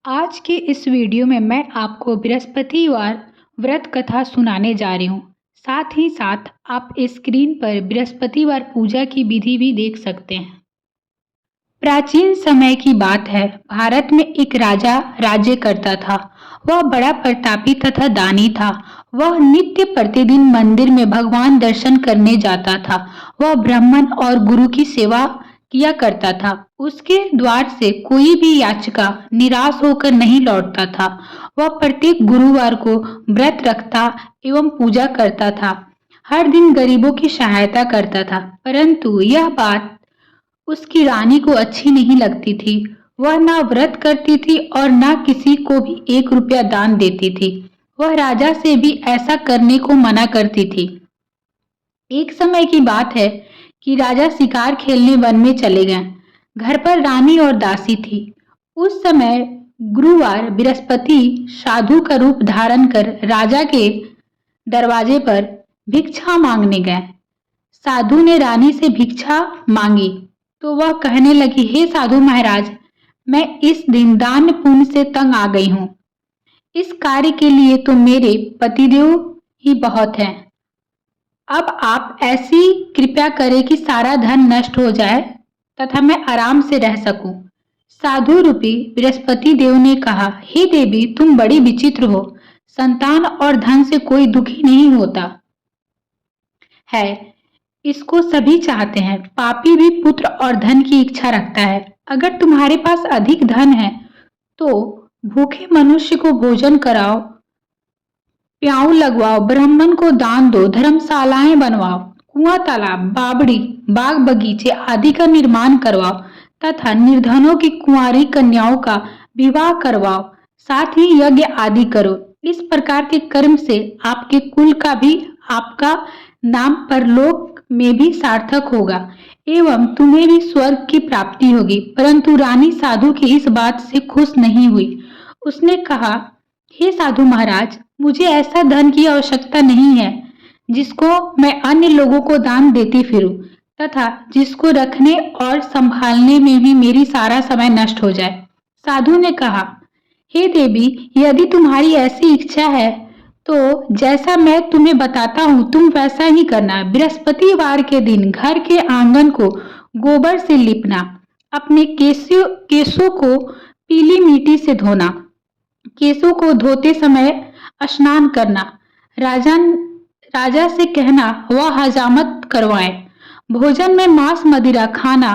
आज के इस वीडियो में मैं आपको बृहस्पतिवार व्रत कथा सुनाने जा रही हूँ। साथ ही साथ आप स्क्रीन पर बृहस्पतिवार पूजा की विधि भी देख सकते हैं। प्राचीन समय की बात है। भारत में एक राजा राज्य करता था। वह बड़ा प्रतापी तथा दानी था। वह नित्य प्रतिदिन मंदिर में भगवान दर्शन करने जाता था। वह ब्राह्मण और गुरु की सेवा किया करता था। उसके द्वार से कोई भी याचिका निराश होकर नहीं लौटता था। वह प्रत्येक गुरुवार को व्रत रखता एवं पूजा करता था। हर दिन गरीबों की सहायता करता था। परंतु यह बात उसकी रानी को अच्छी नहीं लगती थी। वह ना व्रत करती थी और ना किसी को भी 1 रुपया दान देती थी। वह राजा से भी ऐसा करने को मना करती थी। एक समय की बात है कि राजा शिकार खेलने वन में चले गए। घर पर रानी और दासी थी। उस समय गुरुवार बृहस्पति साधु का रूप धारण कर राजा के दरवाजे पर भिक्षा मांगने गए। साधु ने रानी से भिक्षा मांगी तो वह कहने लगी, हे साधु महाराज, मैं इस दिन दान पुण्य से तंग आ गई हूँ। इस कार्य के लिए तो मेरे पतिदेव ही बहुत हैं। अब आप ऐसी कृपा करें कि सारा धन नष्ट हो जाए तथा मैं आराम से रह सकूं। साधु रूपी बृहस्पति देव ने कहा, हे देवी, तुम बड़ी विचित्र हो। संतान और धन से कोई दुखी नहीं होता है, इसको सभी चाहते हैं। पापी भी पुत्र और धन की इच्छा रखता है। अगर तुम्हारे पास अधिक धन है तो भूखे मनुष्य को भोजन कराओ, प्याऊ लगवाओ, ब्राह्मण को दान दो, धर्मशालाएं बनवाओ, कुआं तालाब बावड़ी बाग बगीचे आदि का निर्माण करवाओ तथा निर्धनों की कुंवारी कन्याओं का विवाह करवाओ, साथ ही यज्ञ आदि करो। इस प्रकार के कर्म से आपके कुल का भी आपका नाम परलोक में भी सार्थक होगा एवं तुम्हें भी स्वर्ग की प्राप्ति होगी। परंतु रानी साधु की इस बात से खुश नहीं हुई। उसने कहा, हे साधु महाराज, मुझे ऐसा धन की आवश्यकता नहीं है जिसको मैं अन्य लोगों को दान देती फिरूं तथा जिसको रखने और संभालने में भी मेरी सारा समय नष्ट हो जाए। साधु ने कहा, हे देवी, यदि तुम्हारी ऐसी इच्छा है तो जैसा मैं तुम्हें बताता हूँ तुम वैसा ही करना। बृहस्पतिवार के दिन घर के आंगन को गोबर से लिपना, अपने केशों को पीली मिट्टी से धोना, केशों को धोते समय स्नान करना, राजा से कहना वह हजामत करवाएं, भोजन में मांस मदिरा खाना,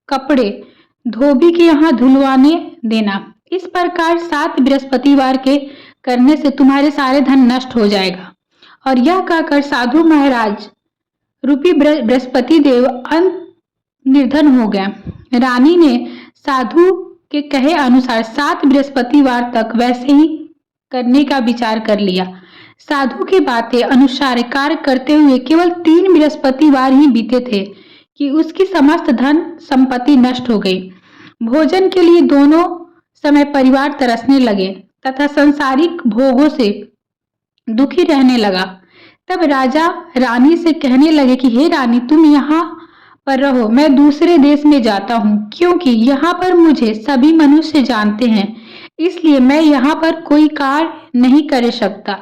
कपड़े धोबी के यहाँ धुलवाने देना। इस प्रकार 7 बृहस्पतिवार के करने से तुम्हारे सारे धन नष्ट हो जाएगा। और यह कहकर साधु महाराज रूपी बृहस्पति देव निर्धन हो गए। रानी ने साधु के कहे अनुसार 7 बृहस्पतिवार तक वैसे ही करने का विचार कर लिया। साधु की बातें अनुसार कार्य करते हुए केवल 3 बृहस्पतिवार ही बीते थे कि उसकी समस्त धन संपत्ति नष्ट हो गई। भोजन के लिए दोनों समय परिवार तरसने लगे तथा सांसारिक भोगों से दुखी रहने लगा। तब राजा रानी से कहने लगे कि हे रानी, तुम यहाँ पर रहो, मैं दूसरे देश में जाता हूँ, क्योंकि यहाँ पर मुझे सभी मनुष्य जानते हैं, इसलिए मैं यहाँ पर कोई कार्य नहीं कर सकता।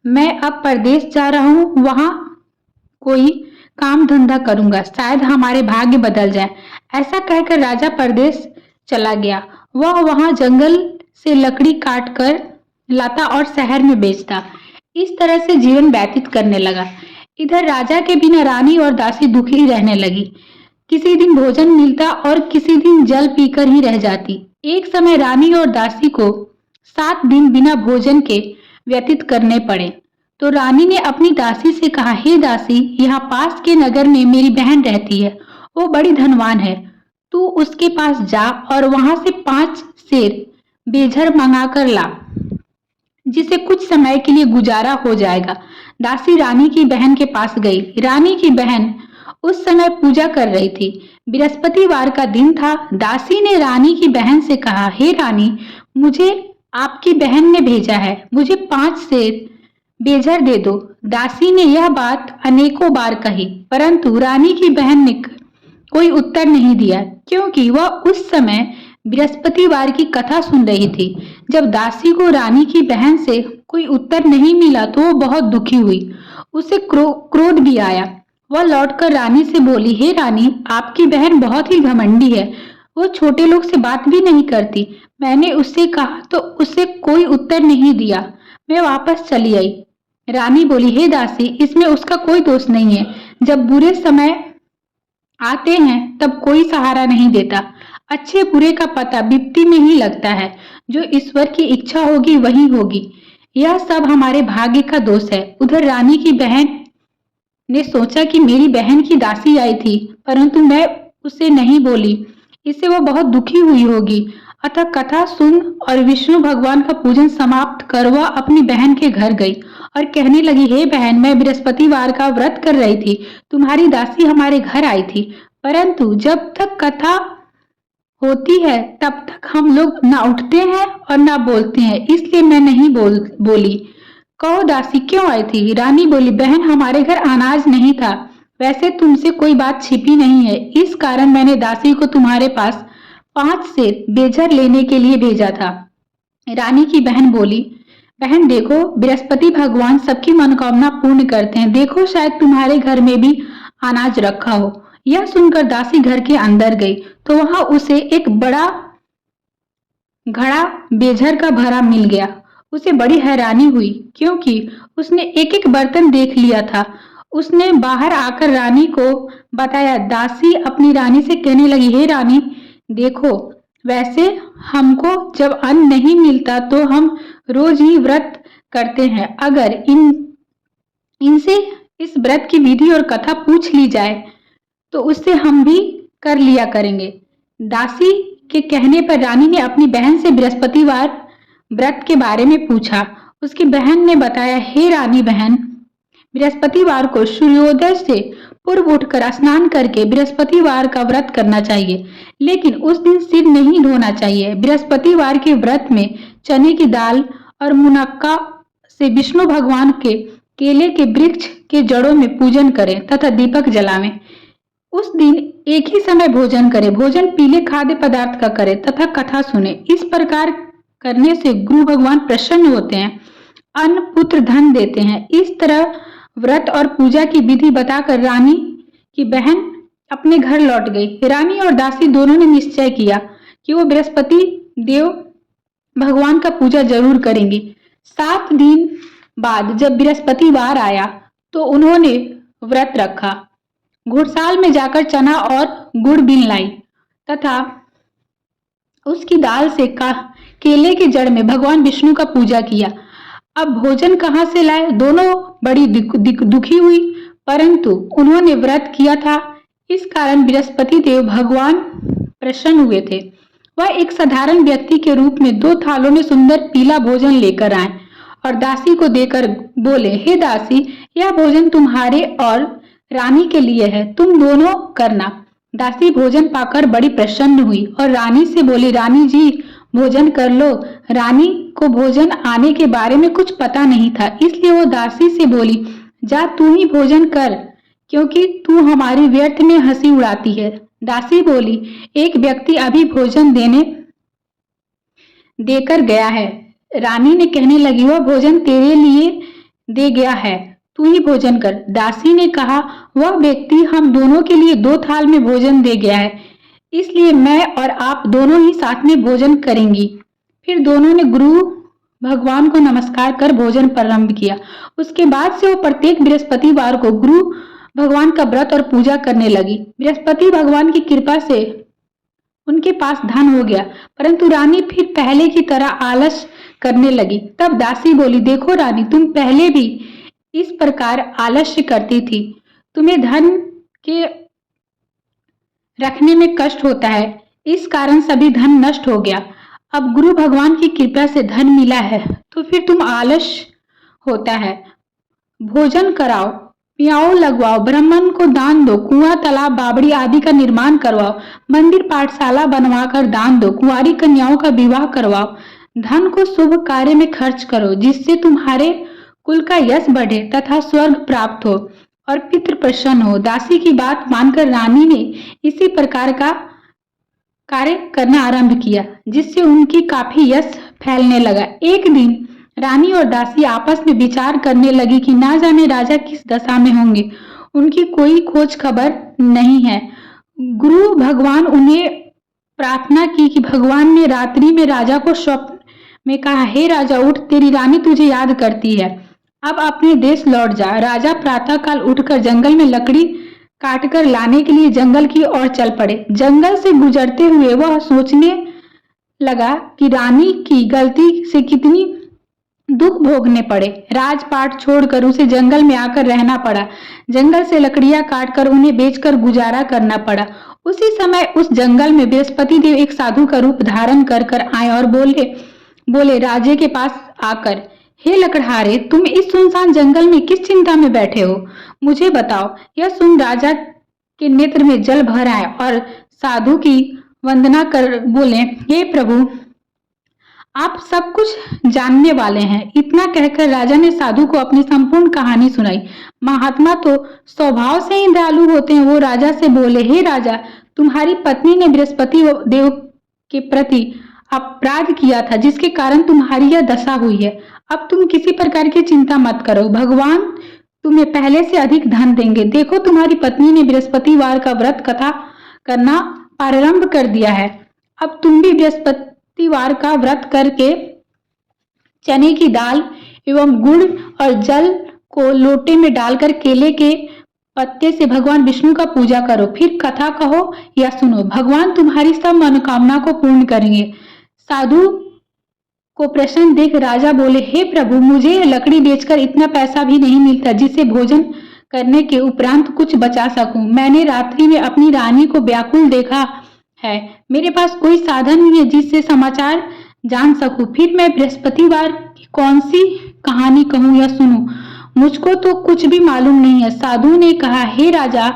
मैं अब परदेश जा रहा हूँ, वहाँ कोई काम धंधा करूंगा, शायद हमारे भाग्य बदल जाए। ऐसा कहकर राजा परदेश चला गया। वह वहां जंगल से लकड़ी काट कर लाता और शहर में बेचता। इस तरह से जीवन व्यतीत करने लगा। इधर राजा के बिना रानी और दासी दुखी रहने लगी। किसी दिन भोजन मिलता और किसी दिन जल पीकर ही रह जाती। एक समय रानी और दासी को 7 दिन बिना भोजन के व्यतीत करने पड़े। तो रानी ने अपनी दासी से कहा, हे दासी, यहाँ पास के नगर में मेरी बहन रहती है, वो बड़ी धनवान है। तू उसके पास जा और वहां से 5 सेर बेझर मंगा कर ला, जिसे कुछ समय के लिए गुजारा हो जाएगा। दासी रानी की बहन के पास गई। रानी की बहन उस समय पूजा कर रही थी। बृहस्पतिवार का दिन था। दासी ने रानी की बहन से कहा, हे रानी, मुझे आपकी बहन ने भेजा है, मुझे 5 सेर बेझर दे दो। दासी ने यह बात अनेकों बार कही, परंतु रानी की बहन ने कोई उत्तर नहीं दिया, क्योंकि वह उस समय बृहस्पतिवार की कथा सुन रही थी। जब दासी को रानी की बहन से कोई उत्तर नहीं मिला तो वो बहुत दुखी हुई। उसे क्रोध भी आया। वह लौटकर रानी से बोली, हे रानी, आपकी बहन बहुत ही घमंडी है। वो छोटे लोग से बात भी नहीं करती। मैंने उससे कहा तो उसे कोई उत्तर नहीं दिया। मैं वापस चली आई। रानी बोली, हे दासी, इसमें उसका कोई दोष नहीं है। जब बुरे समय आते हैं तब कोई सहारा नहीं देता। अच्छे बुरे का पता विपत्ति में ही लगता है। जो ईश्वर की इच्छा होगी वही होगी। यह सब हमारे भाग्य का दोष है। उधर रानी की बहन ने सोचा कि मेरी बहन की दासी आई थी, परंतु मैं उसे नहीं बोली। इससे वह बहुत दुखी हुई होगी। अतः कथा सुन और विष्णु भगवान का पूजन समाप्त कर वह अपनी बहन के घर गई और कहने लगी, हे बहन, मैं बृहस्पतिवार का व्रत कर रही थी। तुम्हारी दासी हमारे घर आई थी, परंतु जब तक कथा होती है तब तक हम लोग ना उठते हैं और ना बोलते हैं, इसलिए मैं नहीं बोली। कहो दासी क्यों आई थी? रानी बोली, बहन, हमारे घर अनाज नहीं था। वैसे तुमसे कोई बात छिपी नहीं है, इस कारण मैंने दासी को तुम्हारे पास 5 से बेजर लेने के लिए भेजा था। रानी की बहन बोली, बहन देखो, बृहस्पति भगवान सबकी मनोकामना पूर्ण करते हैं। देखो, शायद तुम्हारे घर में भी अनाज रखा हो। यह सुनकर दासी घर के अंदर गई तो वहां उसे एक बड़ा घड़ा बेझर का भरा मिल गया। उसे बड़ी हैरानी हुई क्योंकि उसने एक एक बर्तन देख लिया था। उसने बाहर आकर रानी को बताया। दासी अपनी रानी से कहने लगी, हे रानी, देखो, वैसे हमको जब अन्न नहीं मिलता तो हम रोज ही व्रत करते हैं। अगर इनसे इस व्रत की विधि और कथा पूछ ली जाए तो उससे हम भी कर लिया करेंगे। दासी के कहने पर रानी ने अपनी बहन से बृहस्पतिवार व्रत के बारे में पूछा। उसकी बहन ने बताया, हे रानी बहन, बृहस्पतिवार को सूर्योदय से पूर्व उठकर स्नान करके बृहस्पतिवार का व्रत करना चाहिए, लेकिन उस दिन सिर नहीं धोना चाहिए। बृहस्पतिवार के व्रत में चने की दाल और मुनक्का से विष्णु भगवान के केले के वृक्ष के जड़ों में पूजन करें तथा दीपक जलावें। उस दिन एक ही समय भोजन करें। भोजन पीले खाद्य पदार्थ का करें तथा कथा सुने। इस प्रकार करने से गुरु भगवान प्रसन्न होते हैं, अन्न पुत्र धन देते हैं। इस तरह व्रत और पूजा की विधि बताकर रानी की बहन अपने घर लौट गई। रानी और दासी दोनों ने निश्चय किया कि वो बृहस्पति देव भगवान का पूजा जरूर करेंगी। 7 दिन बाद जब बृहस्पतिवार आया तो उन्होंने व्रत रखा। घुड़साल में जाकर चना और गुड़ बीन लाई तथा उसकी दाल से केले के जड़ में भगवान विष्णु का पूजा किया। अब भोजन कहाँ से लाए? दोनों बड़ी दुखी हुई, परंतु उन्होंने व्रत किया था, इस कारण बृहस्पति देव भगवान प्रसन्न हुए थे। वह एक साधारण व्यक्ति के रूप में 2 थालों में सुंदर पीला भोजन लेकर आए और दासी को देकर बोले, हे दासी, यह भोजन तुम्हारे और रानी के लिए है, तुम दोनों करना। दासी भोजन पाकर बड़ी प्रसन्न हुई और रानी से बोली, रानी जी, भोजन कर लो। रानी को भोजन आने के बारे में कुछ पता नहीं था, इसलिए वो दासी से बोली, जा तू ही भोजन कर, क्योंकि तू हमारी व्यर्थ में हंसी उड़ाती है। दासी बोली, एक व्यक्ति अभी भोजन देकर गया है। रानी ने कहने लगी, वह भोजन तेरे लिए दे गया है, तू ही भोजन कर। दासी ने कहा, वह व्यक्ति हम दोनों के लिए 2 थाल में भोजन दे गया है, इसलिए मैं और आप दोनों ही साथ में भोजन करेंगी। फिर दोनों ने गुरु भगवान को नमस्कार कर भोजन प्रारंभ किया। उसके बाद से वो प्रत्येक बृहस्पतिवार को गुरु भगवान का व्रत और पूजा करने लगी। बृहस्पति भगवान की कृपा से उनके पास धन हो गया, परंतु रानी फिर पहले की तरह आलस करने लगी। तब दासी बोली, देखो रानी, तुम पहले भी इस प्रकार आलस्य करती थी। तुम्हें धन के रखने में कष्ट होता है, इस कारण सभी धन नष्ट हो गया। अब गुरु भगवान की कृपा से धन मिला है तो फिर तुम आलस होता है। भोजन कराओ, पियाओ, लगवाओ, ब्राह्मण को दान दो, कुआं, तालाब, बावड़ी आदि का निर्माण करवाओ, मंदिर पाठशाला बनवाकर दान दो, कुंवारी कन्याओं का विवाह करवाओ। धन को शुभ कार्य में खर्च करो, जिससे तुम्हारे कुल का यश बढ़े तथा स्वर्ग प्राप्त हो और पितृ प्रसन्न हो। दासी की बात मानकर रानी ने इसी प्रकार का कार्य करना आरंभ किया, जिससे उनकी काफी यश फैलने लगा। एक दिन रानी और दासी आपस में विचार करने लगी कि ना जाने राजा किस दशा में होंगे, उनकी कोई खोज खबर नहीं है। गुरु भगवान उन्हें प्रार्थना की कि भगवान ने रात्रि में राजा को स्वप्न में कहा, हे राजा उठ, तेरी रानी तुझे याद करती है, अब अपने देश लौट जा। राजा प्रातःकाल उठकर जंगल में लकड़ी काटकर लाने के लिए जंगल की ओर चल पड़े। जंगल से गुजरते हुए वह सोचने लगा कि रानी की गलती से कितनी दुख भोगने पड़े। राजपाट छोड़कर उसे जंगल में आकर रहना पड़ा। जंगल से लकड़ियां काटकर उन्हें बेचकर गुजारा करना पड़ा। उसी समय उस जंगल में बृहस्पति देव एक साधु का रूप धारण कर आए और बोले राजे के पास आकर, हे लकड़हारे, तुम इस सुनसान जंगल में किस चिंता में बैठे हो, मुझे बताओ। यह सुन राजा के नेत्र में जल भर आए और साधु की वंदना कर बोले, हे प्रभु, आप सब कुछ जानने वाले हैं। इतना कहकर राजा ने साधु को अपनी संपूर्ण कहानी सुनाई। महात्मा तो स्वभाव से ही दयालु होते हैं। वो राजा से बोले, हे राजा, तुम्हारी पत्नी ने बृहस्पति देव के प्रति अपराध किया था, जिसके कारण तुम्हारी यह दशा हुई है। अब तुम किसी प्रकार की चिंता मत करो, भगवान तुम्हें पहले से अधिक धन देंगे। देखो, तुम्हारी पत्नी ने बृहस्पतिवार का व्रत कथा करना प्रारंभ कर दिया है। अब तुम भी बृहस्पतिवार का व्रत करके चने की दाल एवं गुड़ और जल को लोटे में डालकर केले के पत्ते से भगवान विष्णु का पूजा करो, फिर कथा कहो या सुनो। भगवान तुम्हारी सब मनोकामना को पूर्ण करेंगे। साधु को प्रसन्न देख राजा बोले, हे प्रभु, मुझे लकड़ी बेचकर इतना पैसा भी नहीं मिलता जिससे भोजन करने के उपरांत कुछ बचा सकूं। मैंने रात्रि में अपनी रानी को व्याकुल देखा है। मेरे पास कोई साधन नहीं है जिससे समाचार जान सकूं। फिर मैं बृहस्पतिवार की कौन सी कहानी कहूं या सुनूं? मुझको तो कुछ भी मालूम नहीं है। साधु ने कहा, हे राजा,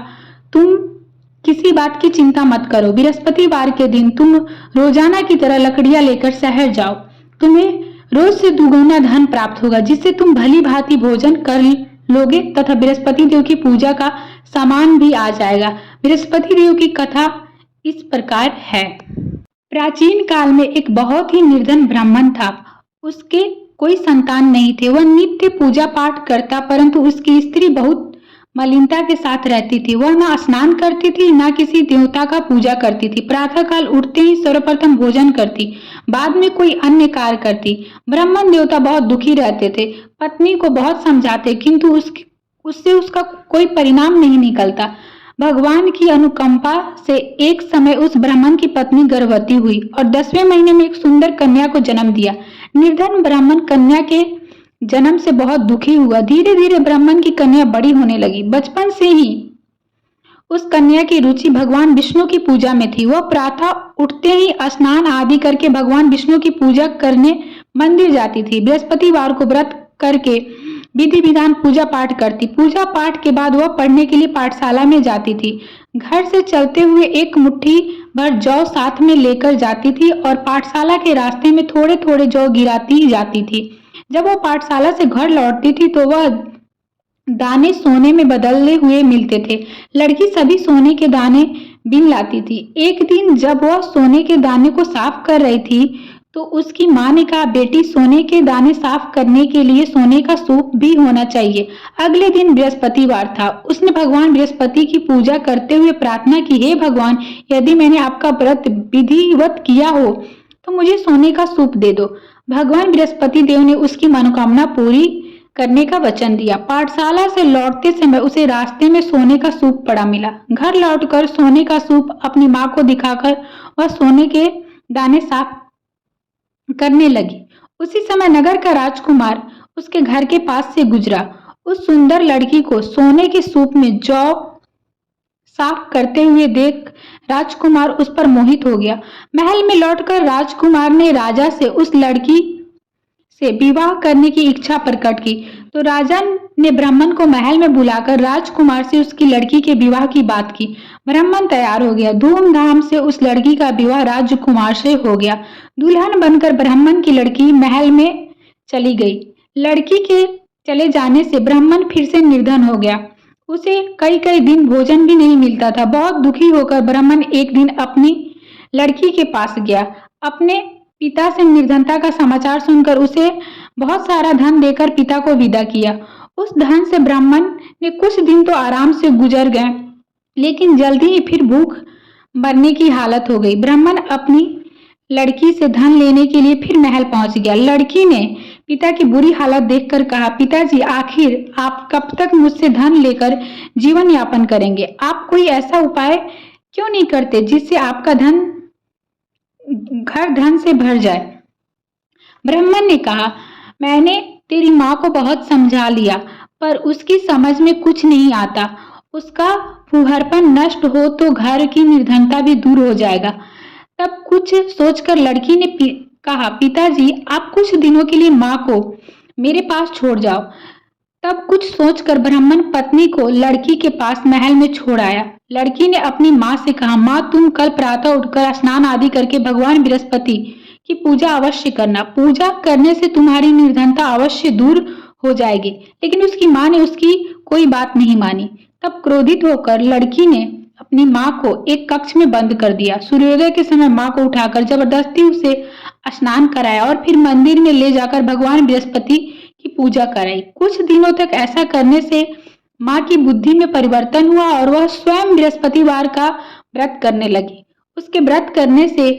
तुम किसी बात की चिंता मत करो। बृहस्पतिवार के दिन तुम रोजाना की तरह लकड़ियां लेकर शहर जाओ। तुम्हें रोज से दुगुना धन प्राप्त होगा, जिससे तुम भली भांति भोजन कर लोगे तथा बृहस्पति देव की पूजा का सामान भी आ जाएगा। बृहस्पति देव की कथा इस प्रकार है। प्राचीन काल में एक बहुत ही निर्धन ब्राह्मण था। उसके कोई संतान नहीं थे। वह नित्य पूजा पाठ करता, परंतु उसकी स्त्री बहुत मलिनता के साथ रहती थी। वह न स्नान करती थी, न किसी देवता का पूजा करती थी। प्रातःकाल उठते ही सर्वप्रथम भोजन करती, बाद में कोई अन्य कार्य करती। ब्राह्मण देवता बहुत दुखी रहते थे। पत्नी को बहुत समझाते, किंतु उससे उसका कोई परिणाम नहीं निकलता। भगवान की अनुकंपा से एक समय उस ब्राह्मण की पत्नी गर्भवती हुई और 10वें महीने में एक सुंदर कन्या को जन्म दिया। निर्धन ब्राह्मण कन्या के जन्म से बहुत दुखी हुआ। धीरे धीरे ब्राह्मण की कन्या बड़ी होने लगी। बचपन से ही उस कन्या की रुचि भगवान विष्णु की पूजा में थी। वह प्रातः उठते ही स्नान आदि करके भगवान विष्णु की पूजा करने मंदिर जाती थी। बृहस्पतिवार को व्रत करके विधि विधान पूजा पाठ करती। पूजा पाठ के बाद वह पढ़ने के लिए पाठशाला में जाती थी। घर से चलते हुए एक मुट्ठी भर जौ साथ में लेकर जाती थी और पाठशाला के रास्ते में थोड़े थोड़े जौ गिराती जाती थी। जब वह पाठशाला से घर लौटती थी तो वह दाने सोने में बदले हुए मिलते थे। लड़की सभी सोने के दाने बीन लाती थी। एक दिन जब वह सोने के दाने को साफ कर रही थी तो उसकी माँ ने कहा, बेटी, सोने के दाने साफ करने के लिए सोने का सूप भी होना चाहिए। अगले दिन बृहस्पतिवार था। उसने भगवान बृहस्पति की पूजा करते हुए प्रार्थना की, हे भगवान, यदि मैंने आपका व्रत विधिवत किया हो तो मुझे सोने का सूप दे दो। भगवान बृहस्पति देव ने उसकी मनोकामना पूरी करने का वचन दिया। पाठशाला से लौटते समय उसे रास्ते में सोने का सूप पड़ा मिला। घर लौटकर सोने का सूप अपनी माँ को दिखाकर वह सोने के दाने साफ करने लगी। उसी समय नगर का राजकुमार उसके घर के पास से गुजरा। उस सुंदर लड़की को सोने के सूप में जौ साफ करते हुए देख राजकुमार उस पर मोहित हो गया। महल में लौटकर राजकुमार ने राजा से उस लड़की से विवाह करने की इच्छा प्रकट की। तो राजा ने ब्राह्मण को महल में बुलाकर राजकुमार से उसकी लड़की के विवाह की बात की। ब्राह्मण तैयार हो गया। धूमधाम से उस लड़की का विवाह राजकुमार से हो गया। दुल्हन बनकर ब्राह्मण की लड़की महल में चली गई। लड़की के चले जाने से ब्राह्मण फिर से निर्धन हो गया। उसे कई कई दिन भोजन भी नहीं मिलता था। बहुत दुखी होकर ब्राह्मण एक दिन अपनी लड़की के पास गया। अपने पिता से निर्धनता का समाचार सुनकर उसे बहुत सारा धन देकर पिता को विदा किया। उस धन से ब्राह्मण ने कुछ दिन तो आराम से गुजर गए, लेकिन जल्दी ही फिर भूख मरने की हालत हो गई। ब्राह्मण अपनी लड़की से धन लेने के लिए फिर महल पहुंच गया। लड़की ने पिता की बुरी हालत देखकर कहा, पिताजी, आखिर आप कब तक मुझसे धन लेकर जीवन यापन करेंगे? आप कोई ऐसा उपाय क्यों नहीं करते जिससे आपका घर धन से भर जाए? ब्राह्मण ने कहा, मैंने तेरी माँ को बहुत समझा लिया, पर उसकी समझ में कुछ नहीं आता। उसका फूहड़पन नष्ट हो तो घर की निर्धनता भी दूर हो जाएगा। तब कुछ सोचकर लड़की ने कहा, पिताजी, आप कुछ दिनों के लिए माँ को मेरे पास छोड़ जाओ। तब कुछ सोचकर ब्राह्मण पत्नी को लड़की के पास महल में छोड़ आया। लड़की ने अपनी माँ से कहा, माँ, तुम कल प्रातः उठकर स्नान आदि करके भगवान बृहस्पति की पूजा अवश्य करना। पूजा करने से तुम्हारी निर्धनता अवश्य दूर हो जाएगी। लेकिन उसकी माँ ने उसकी कोई बात नहीं मानी। तब क्रोधित होकर लड़की ने अपनी माँ को एक कक्ष में बंद कर दिया। सूर्योदय के समय माँ को उठाकर जबरदस्ती उसे स्नान कराया और फिर मंदिर में ले जाकर भगवान बृहस्पति की पूजा कराई। कुछ दिनों तक ऐसा करने से माँ की बुद्धि में परिवर्तन हुआ और वह स्वयं बृहस्पतिवार का व्रत करने लगी। उसके व्रत करने से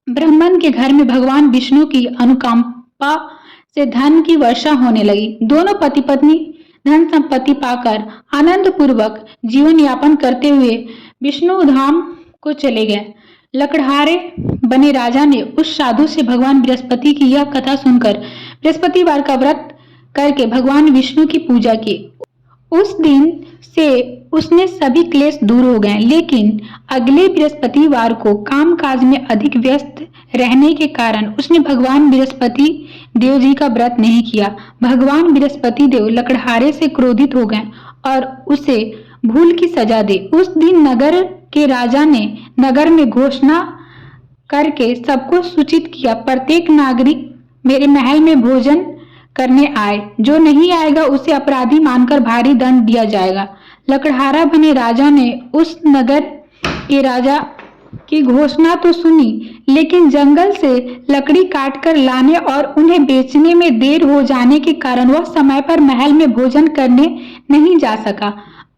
ब्राह्मण के घर में भगवान विष्णु की अनुकंपा से धन की वर्षा होने लगी। दोनों पति पत्नी धन संपत्ति पाकर आनंद पूर्वक जीवन यापन करते हुए विष्णु धाम को चले गए। लकड़हारे बने राजा ने उस साधु से भगवान बृहस्पति की यह कथा सुनकर बृहस्पतिवार का व्रत करके भगवान विष्णु की पूजा की। उस दिन से उसने सभी क्लेश दूर हो गए। लेकिन अगले बृहस्पतिवार को कामकाज में अधिक व्यस्त रहने के कारण उसने भगवान बृहस्पति देव जी का व्रत नहीं किया। भगवान बृहस्पति देव लकड़हारे से क्रोधित हो गए और उसे भूल की सजा दे। उस दिन नगर के राजा ने नगर में घोषणा करके सबको सूचित किया, प्रत्येक नागरिक मेरे महल में भोजन करने आए। जो नहीं आएगा उसे अपराधी मानकर भारी दंड दिया जाएगा। लकड़हारा बने राजा ने उस नगर के राजा की घोषणा तो सुनी, लेकिन जंगल से लकड़ी काटकर लाने और उन्हें बेचने में देर हो जाने के कारण वह समय पर महल में भोजन करने नहीं जा सका।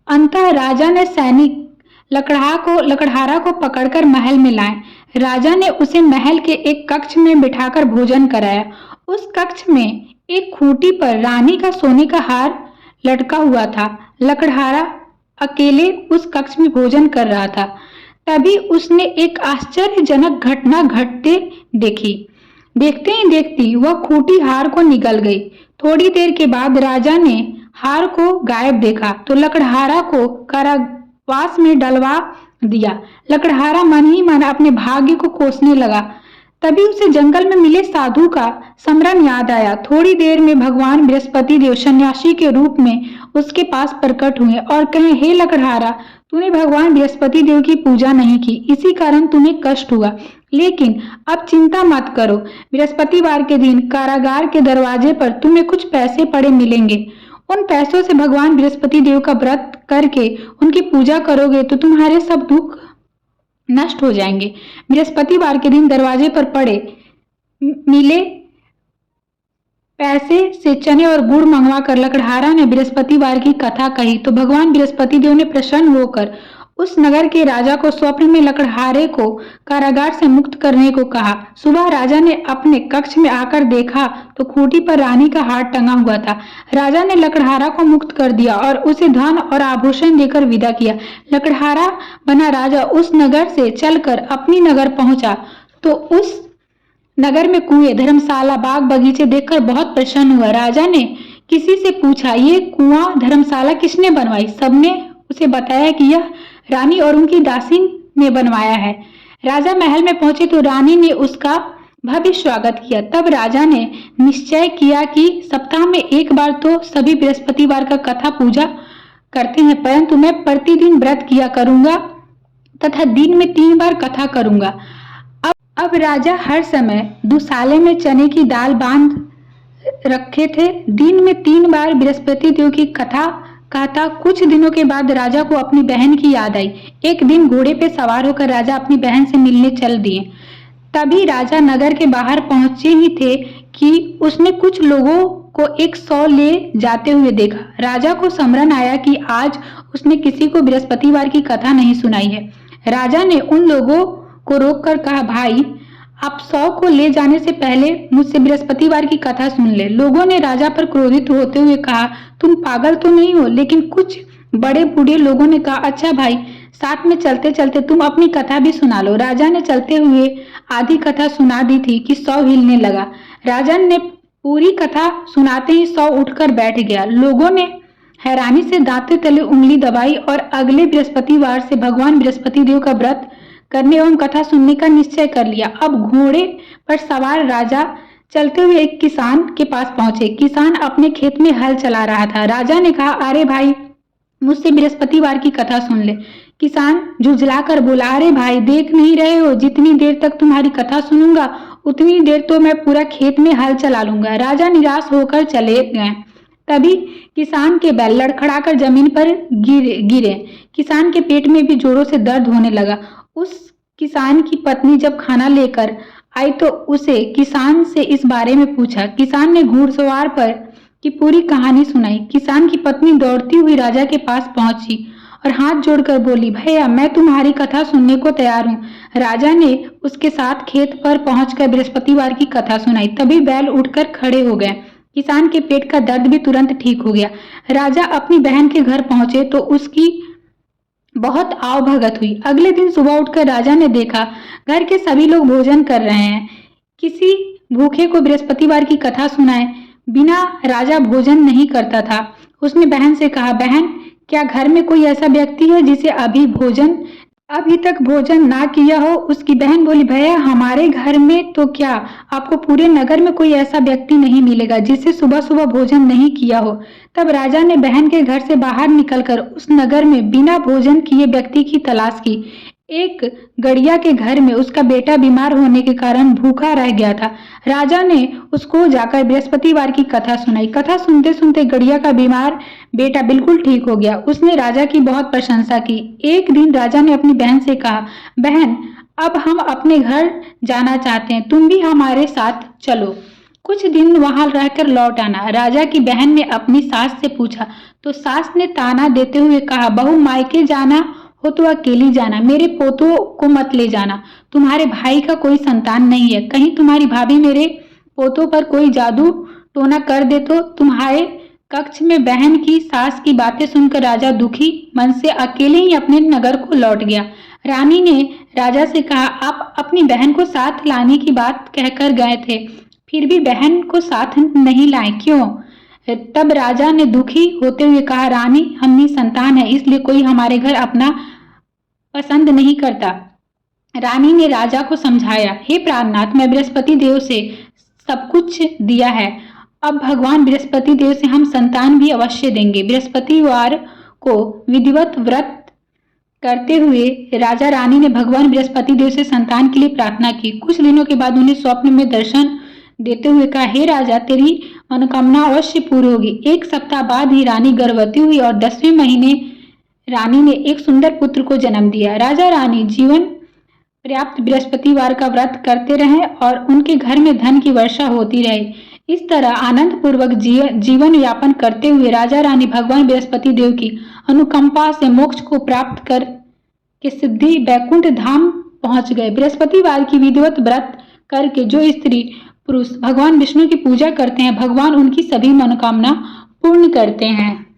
अंततः राजा ने सैनिक लकड़हारा को पकड़कर महल में लाए। राजा ने उसे महल के एक कक्ष में बिठाकर भोजन कराया। उस कक्ष में एक खूंटी पर रानी का सोने का हार लटका हुआ था। लकड़हारा अकेले उस कक्ष में भोजन कर रहा था। तभी उसने एक आश्चर्यजनक घटना घटते देखी। देखते ही देखती वह खूंटी हार को निगल गई। थोड़ी देर के बाद राजा ने हार को गायब देखा तो लकड़हारा को कारावास में डलवा दिया। लकड़हारा मन ही मन अपने भाग्य को कोसने लगा। तभी उसे जंगल में मिले साधु का स्मरण याद आया। थोड़ी देर में भगवान बृहस्पति देव सन्यासी के रूप में उसके पास प्रकट हुए और कहे, हे लकड़हारा, तूने भगवान बृहस्पति देव की पूजा नहीं की, इसी कारण तुम्हें कष्ट हुआ। लेकिन अब चिंता मत करो, बृहस्पतिवार के दिन कारागार के दरवाजे पर तुम्हें कुछ पैसे पड़े मिलेंगे। उन पैसों से भगवान बृहस्पति देव का व्रत करके उनकी पूजा करोगे तो तुम्हारे सब दुख नष्ट हो जाएंगे। बृहस्पतिवार के दिन दरवाजे पर पड़े मिले पैसे से चने और गुड़ मंगवा कर लकड़हारा ने बृहस्पतिवार की कथा कही तो भगवान बृहस्पति देव ने प्रसन्न होकर उस नगर के राजा को स्वप्न में लकड़हारे को कारागार से मुक्त करने को कहा। सुबह राजा ने अपने कक्ष में आकर देखा तो खूंटी पर रानी का हार टंगा हुआ था। राजा ने लकड़हारा को मुक्त कर दिया और उसे धन और आभूषण देकर विदा किया। लकड़हारा बना राजा उस नगर से चलकर अपनी नगर पहुंचा तो उस नगर में कुएं, धर्मशाला, बाग बगीचे देखकर बहुत प्रसन्न हुआ। राजा ने किसी से पूछा, ये कुआं धर्मशाला किसने बनवाई? सबने उसे बताया कि यह रानी और उनकी दासी ने बनवाया है। राजा महल में पहुंचे तो रानी ने उसका भव्य स्वागत किया। तब राजा ने निश्चय किया कि सप्ताह में एक बार तो सभी बृहस्पतिवार का कथा पूजा करते हैं, परंतु मैं प्रतिदिन व्रत किया करूंगा तथा दिन में 3 बार कथा करूंगा। अब राजा हर समय दुसाले में चने की दाल बांध रखे थे। दिन में 3 बार बृहस्पति देव की कथा कहता कुछ दिनों के बाद राजा को अपनी बहन की याद आई। एक दिन घोड़े पे सवार होकर राजा अपनी बहन से मिलने चल दिए। तभी राजा नगर के बाहर पहुंचे ही थे कि उसने कुछ लोगों को एक सौ ले जाते हुए देखा। राजा को स्मरण आया कि आज उसने किसी को बृहस्पतिवार की कथा नहीं सुनाई है। राजा ने उन लोगों को रोककर कहा, भाई आप 100 को ले जाने से पहले मुझसे बृहस्पतिवार की कथा सुन ले। लोगों ने राजा पर क्रोधित होते हुए कहा, तुम पागल तो नहीं हो? लेकिन कुछ बड़े बूढ़े लोगों ने कहा, अच्छा भाई, साथ में चलते चलते तुम अपनी कथा भी सुना लो। राजा ने चलते हुए आधी कथा सुना दी थी कि 100 हिलने लगा। राजा ने पूरी कथा सुनाते ही 100 उठकर बैठ गया। लोगों ने हैरानी से दांते तले उंगली दबाई और अगले बृहस्पतिवार से भगवान बृहस्पति देव का व्रत करने एवं कथा सुनने का निश्चय कर लिया। अब घोड़े पर सवार राजा चलते हुए एक किसान के पास पहुंचे। किसान अपने खेत में हल चला रहा था। राजा ने कहा, अरे भाई, मुझसे बृहस्पतिवार की कथा सुन ले। किसान झुंझलाकर बोला, अरे भाई, देख नहीं रहे हो, जितनी देर तक तुम्हारी कथा सुनूंगा उतनी देर तो मैं पूरा खेत में हल चला लूंगा। राजा निराश होकर चले गए। तभी किसान के बैल लड़खड़ाकर जमीन पर गिरे। किसान के पेट में भी जोरों से दर्द होने लगा। उस किसान की पत्नी जब खाना लेकर आई तो उसे किसान से इस बारे में पूछा। किसान ने घुड़सवार पर की पूरी कहानी सुनाई। किसान की पत्नी दौड़ती हुई राजा के पास पहुंची और हाथ जोड़कर बोली, भैया, मैं तुम्हारी कथा सुनने को तैयार हूँ। राजा ने उसके साथ खेत पर पहुंचकर बृहस्पतिवार की कथा सुनाई। तभी बैल उठकर खड़े हो गए। किसान के पेट का दर्द भी तुरंत ठीक हो गया। राजा अपनी बहन के घर पहुंचे तो उसकी बहुत आव भगत हुई। अगले दिन सुबह उठकर राजा ने देखा घर के सभी लोग भोजन कर रहे हैं। किसी भूखे को बृहस्पतिवार की कथा सुनाए बिना राजा भोजन नहीं करता था। उसने बहन से कहा, बहन, क्या घर में कोई ऐसा व्यक्ति है जिसे अभी तक भोजन ना किया हो? उसकी बहन बोली, भैया, हमारे घर में तो क्या, आपको पूरे नगर में कोई ऐसा व्यक्ति नहीं मिलेगा जिसे सुबह सुबह भोजन नहीं किया हो। तब राजा ने बहन के घर से बाहर निकलकर उस नगर में बिना भोजन किए व्यक्ति की तलाश की। एक गड़िया के घर में उसका बेटा बीमार होने के कारण भूखा रह गया था। राजा ने उसको जाकर बृहस्पतिवार की कथा सुनाई। कथा सुनते सुनते गड़िया का बीमार बेटा बिल्कुल ठीक हो गया। उसने राजा की बहुत प्रशंसा की। एक दिन राजा ने अपनी बहन से कहा, बहन, अब हम अपने घर जाना चाहते हैं, तुम भी हमारे साथ चलो, कुछ दिन वहां रहकर लौट आना। राजा की बहन ने अपनी सास से पूछा तो सास ने ताना देते हुए कहा, बहू, मायके जाना हो तो अकेली जाना, मेरे पोतों को मत ले जाना। तुम्हारे भाई का कोई संतान नहीं है, कहीं तुम्हारी भाभी मेरे पोतों पर कोई जादू टोना कर दे तो। तुम्हारे कक्ष में बहन की सास की बातें सुनकर राजा दुखी मन से अकेले ही अपने नगर को लौट गया। रानी ने राजा से कहा, आप अपनी बहन को साथ लाने की बात कहकर गए थे, फिर भी बहन को साथ नहीं लाए, क्यों? तब राजा ने दुखी होते हुए कहा, रानी, हम निसंतान है, इसलिए कोई हमारे घर अपना पसंद नहीं करता। रानी ने राजा को समझाया, हे प्राणनाथ, मैं बृहस्पति देव से सब कुछ दिया है, अब भगवान बृहस्पति देव से हम संतान भी अवश्य देंगे। बृहस्पतिवार को विधिवत व्रत करते हुए राजा रानी ने भगवान बृहस्पति देव से संतान के लिए प्रार्थना की। कुछ दिनों के बाद उन्हें स्वप्न में दर्शन देते हुए कहा, हे राजा, तेरी मनोकामना अवश्य पूरी होगी। एक सप्ताह बाद ही रानी गर्भवती हुई और 10वें महीने रानी ने एक सुंदर पुत्र को जन्म दिया। राजा रानी जीवन पर्याप्त बृहस्पतिवार का व्रत करते रहे और उनके घर में धन की वर्षा होती रही। इस तरह आनंद पूर्वक जीवन यापन करते हुए राजा रानी भगवान बृहस्पति देव की अनुकंपा से मोक्ष को प्राप्त कर के सिद्धि बैकुंठ धाम पहुंच गए। बृहस्पतिवार की विधिवत व्रत करके जो स्त्री पुरुष भगवान विष्णु की पूजा करते हैं, भगवान उनकी सभी मनोकामना पूर्ण करते हैं।